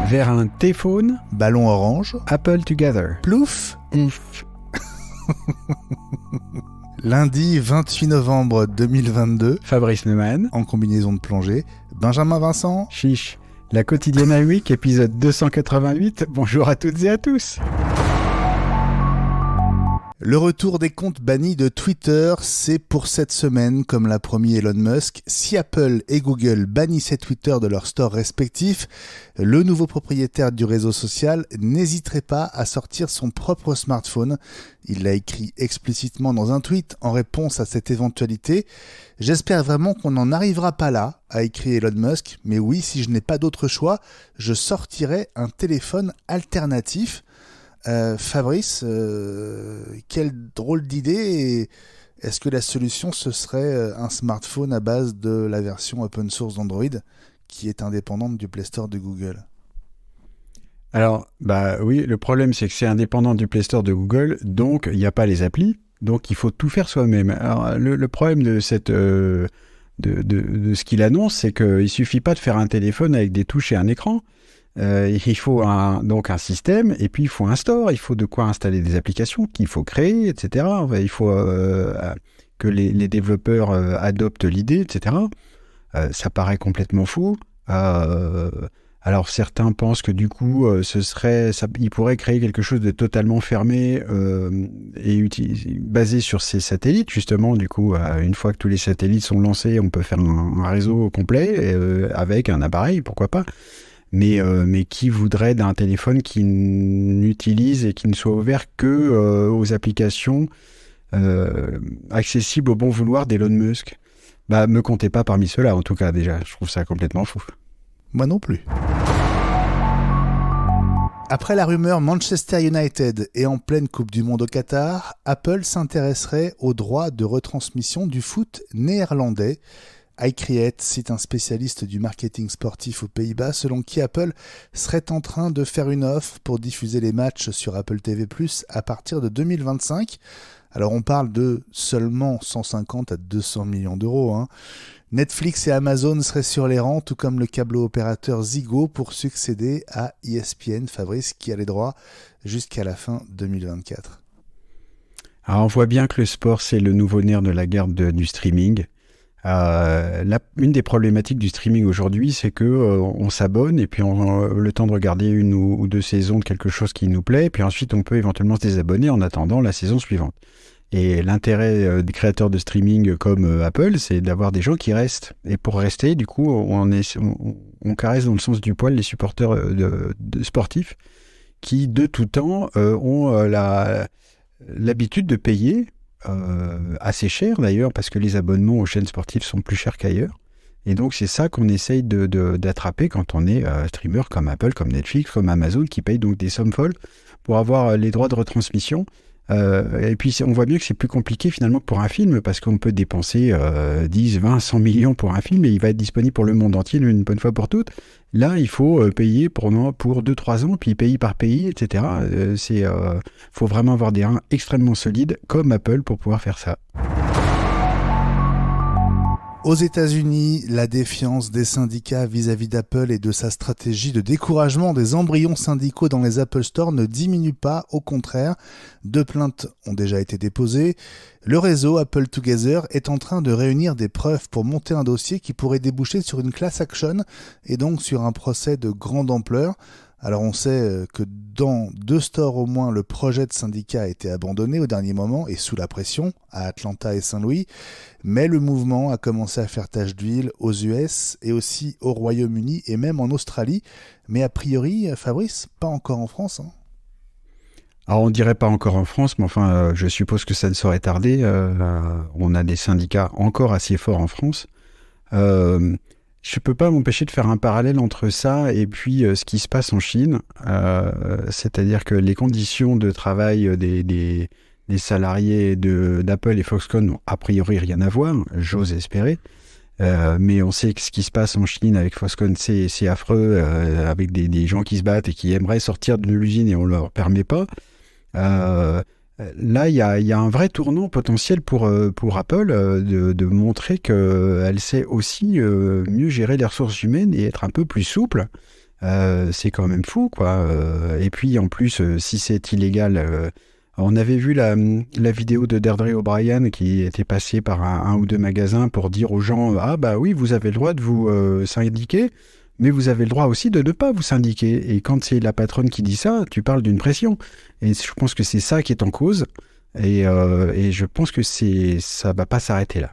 Vers un téléphone. Ballon orange. Apple Together. Plouf. Lundi 28 novembre 2022. Fabrice Neumann. En combinaison de plongée. Benjamin Vincent. Chiche. La quotidienne à Week, épisode 288. Bonjour à toutes et à tous. Le retour des comptes bannis de Twitter, c'est pour cette semaine, comme l'a promis Elon Musk. Si Apple et Google bannissaient Twitter de leurs stores respectifs, le nouveau propriétaire du réseau social n'hésiterait pas à sortir son propre smartphone. Il l'a écrit explicitement dans un tweet en réponse à cette éventualité. J'espère vraiment qu'on n'en arrivera pas là, a écrit Elon Musk. Mais oui, si je n'ai pas d'autre choix, je sortirai un téléphone alternatif. Fabrice, quelle drôle d'idée, et est-ce que la solution ce serait un smartphone à base de la version open source d'Android qui est indépendante du Play Store de Google? Alors, oui, le problème c'est que c'est indépendant du Play Store de Google, donc il n'y a pas les applis, donc il faut tout faire soi-même. Alors, le problème de cette... de ce qu'il annonce, c'est qu'il ne suffit pas de faire un téléphone avec des touches et un écran. Il faut donc un système, et puis il faut un store, il faut de quoi installer des applications qu'il faut créer, etc. Il faut que les développeurs adoptent l'idée, etc. Ça paraît complètement fou. Alors certains pensent que du coup, il pourrait créer quelque chose de totalement fermé et basé sur ces satellites. Justement, du coup, une fois que tous les satellites sont lancés, on peut faire un réseau complet avec un appareil, pourquoi pas. Mais qui voudrait d'un téléphone qui n'utilise et qui ne soit ouvert que aux applications accessibles au bon vouloir d'Elon Musk? Me comptez pas parmi ceux-là, en tout cas, déjà. Je trouve ça complètement fou. Moi non plus. Après la rumeur Manchester United et en pleine Coupe du Monde au Qatar, Apple s'intéresserait aux droits de retransmission du foot néerlandais. iCreate cite un spécialiste du marketing sportif aux Pays-Bas selon qui Apple serait en train de faire une offre pour diffuser les matchs sur Apple TV+ à partir de 2025. Alors on parle de seulement 150 à 200 millions d'euros. Netflix et Amazon seraient sur les rangs, tout comme le câble opérateur Ziggo pour succéder à ESPN, Fabrice, qui a les droits jusqu'à la fin 2024. Alors on voit bien que le sport, c'est le nouveau nerf de la guerre du streaming. Une des problématiques du streaming aujourd'hui, c'est que on s'abonne et puis on le temps de regarder une ou deux saisons de quelque chose qui nous plaît, et puis ensuite on peut éventuellement se désabonner en attendant la saison suivante. Et l'intérêt des créateurs de streaming comme Apple, c'est d'avoir des gens qui restent. Et pour rester, du coup, on caresse dans le sens du poil les supporters de sportifs qui, de tout temps, ont l'habitude de payer assez cher d'ailleurs, parce que les abonnements aux chaînes sportives sont plus chers qu'ailleurs. Et donc c'est ça qu'on essaye d'attraper quand on est streamer comme Apple, comme Netflix, comme Amazon, qui payent donc des sommes folles pour avoir les droits de retransmission. Et puis on voit bien que c'est plus compliqué finalement que pour un film, parce qu'on peut dépenser 10, 20, 100 millions pour un film et il va être disponible pour le monde entier une bonne fois pour toutes. Là, il faut payer pour 2-3 ans, puis pays par pays, etc. Faut vraiment avoir des reins extrêmement solides comme Apple pour pouvoir faire ça. Aux États-Unis, la défiance des syndicats vis-à-vis d'Apple et de sa stratégie de découragement des embryons syndicaux dans les Apple Store ne diminue pas, au contraire. 2 plaintes ont déjà été déposées. Le réseau Apple Together est en train de réunir des preuves pour monter un dossier qui pourrait déboucher sur une class action et donc sur un procès de grande ampleur. Alors on sait que dans 2 stores au moins, le projet de syndicat a été abandonné au dernier moment et sous la pression, à Atlanta et Saint-Louis, mais le mouvement a commencé à faire tache d'huile aux US et aussi au Royaume-Uni et même en Australie, mais a priori, Fabrice, pas encore en France. Alors on dirait pas encore en France, mais enfin je suppose que ça ne saurait tarder. On a des syndicats encore assez forts en France. Je peux pas m'empêcher de faire un parallèle entre ça et puis ce qui se passe en Chine. C'est-à-dire que les conditions de travail des salariés d'Apple et Foxconn n'ont a priori rien à voir, j'ose espérer. Mais on sait que ce qui se passe en Chine avec Foxconn, c'est affreux, avec des gens qui se battent et qui aimeraient sortir de l'usine et on leur permet pas. Là, il y a un vrai tournant potentiel pour Apple de montrer qu'elle sait aussi mieux gérer les ressources humaines et être un peu plus souple C'est quand même fou, quoi. Et puis, en plus, si c'est illégal, on avait vu la vidéo de Deirdre O'Brien qui était passée par un ou deux magasins pour dire aux gens « Ah bah oui, vous avez le droit de vous syndiquer, mais vous avez le droit aussi de ne pas vous syndiquer. » Et quand c'est la patronne qui dit ça, tu parles d'une pression. Et je pense que c'est ça qui est en cause. Et je pense que ça va pas s'arrêter là.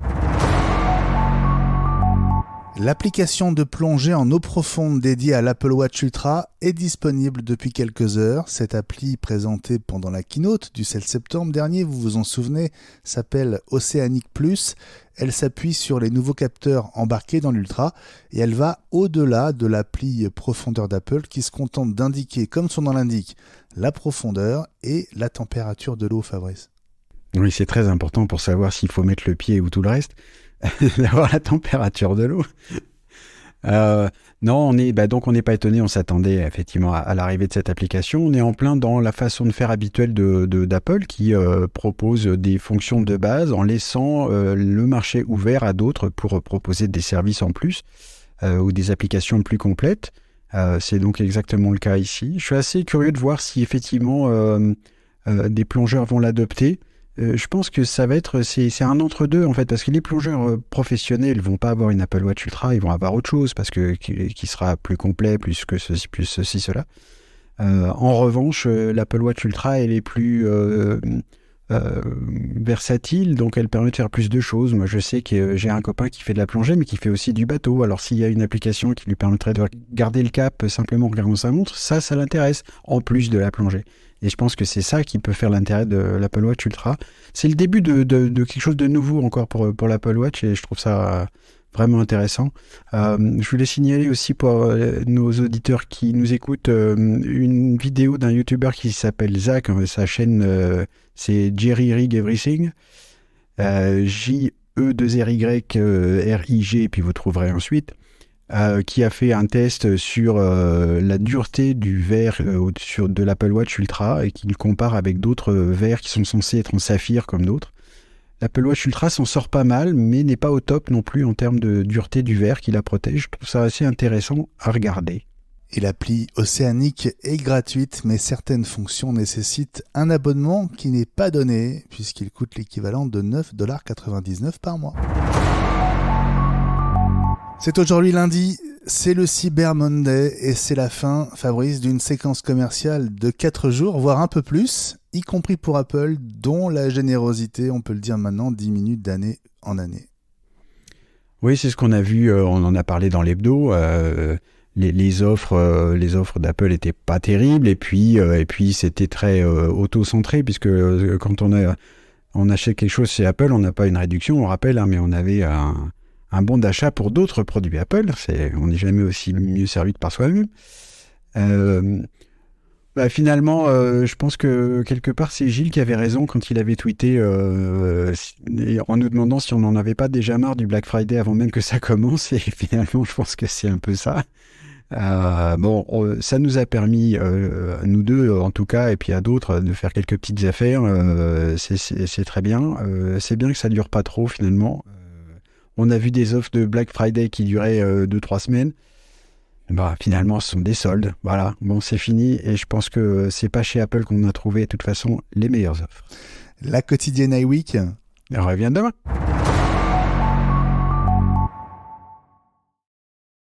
L'application de plongée en eau profonde dédiée à l'Apple Watch Ultra est disponible depuis quelques heures. Cette appli, présentée pendant la keynote du 7 septembre dernier, vous vous en souvenez, s'appelle Oceanic Plus. Elle s'appuie sur les nouveaux capteurs embarqués dans l'Ultra et elle va au-delà de l'appli profondeur d'Apple qui se contente d'indiquer, comme son nom l'indique, la profondeur et la température de l'eau, Fabrice. Oui, c'est très important pour savoir s'il faut mettre le pied ou tout le reste. D'avoir la température de l'eau. Non, donc on n'est pas étonné, on s'attendait effectivement à l'arrivée de cette application. On est en plein dans la façon de faire habituelle d'Apple qui propose des fonctions de base en laissant le marché ouvert à d'autres pour proposer des services en plus ou des applications plus complètes. C'est donc exactement le cas ici. Je suis assez curieux de voir si effectivement des plongeurs vont l'adopter. Je pense que ça va être, c'est un entre-deux en fait, parce que les plongeurs professionnels vont pas avoir une Apple Watch Ultra, ils vont avoir autre chose parce que qui sera plus complet, plus ceci, cela. En revanche, l'Apple Watch Ultra, elle est plus versatile, donc elle permet de faire plus de choses. Moi, je sais que j'ai un copain qui fait de la plongée, mais qui fait aussi du bateau. Alors, s'il y a une application qui lui permettrait de garder le cap simplement en regardant sa montre, ça l'intéresse, en plus de la plongée. Et je pense que c'est ça qui peut faire l'intérêt de l'Apple Watch Ultra. C'est le début de quelque chose de nouveau encore pour l'Apple Watch et je trouve ça vraiment intéressant. Je voulais signaler aussi pour nos auditeurs qui nous écoutent une vidéo d'un YouTuber qui s'appelle Zach. Sa chaîne, c'est Jerry Rig Everything. J-E-2-R-Y-R-I-G, et puis vous trouverez ensuite. Qui a fait un test sur la dureté du verre de l'Apple Watch Ultra et qui le compare avec d'autres verres qui sont censés être en saphir comme d'autres. L'Apple Watch Ultra s'en sort pas mal, mais n'est pas au top non plus en termes de dureté du verre qui la protège. Je trouve ça assez intéressant à regarder. Et l'appli Oceanic est gratuite, mais certaines fonctions nécessitent un abonnement qui n'est pas donné, puisqu'il coûte l'équivalent de 9,99$ par mois. C'est aujourd'hui lundi, c'est le Cyber Monday et c'est la fin, Fabrice, d'une séquence commerciale de 4 jours, voire un peu plus, y compris pour Apple, dont la générosité, on peut le dire maintenant, diminue d'année en année. Oui, c'est ce qu'on a vu, on en a parlé dans l'hebdo. Les offres d'Apple n'étaient pas terribles et puis c'était très auto-centré puisque quand on achète quelque chose chez Apple, on n'a pas une réduction, on rappelle, mais on avait un bon d'achat pour d'autres produits Apple. On n'est jamais aussi mieux servi que par soi-même. Finalement, je pense que quelque part, c'est Gilles qui avait raison quand il avait tweeté en nous demandant si on n'en avait pas déjà marre du Black Friday avant même que ça commence. Et finalement, je pense que c'est un peu ça. Ça nous a permis, nous deux en tout cas, et puis à d'autres, de faire quelques petites affaires. C'est très bien. C'est bien que ça dure pas trop finalement. On a vu des offres de Black Friday qui duraient 2-3 semaines. Finalement, ce sont des soldes. Voilà, bon, c'est fini. Et je pense que c'est pas chez Apple qu'on a trouvé, de toute façon, les meilleures offres. La quotidienne iWeek On revient demain.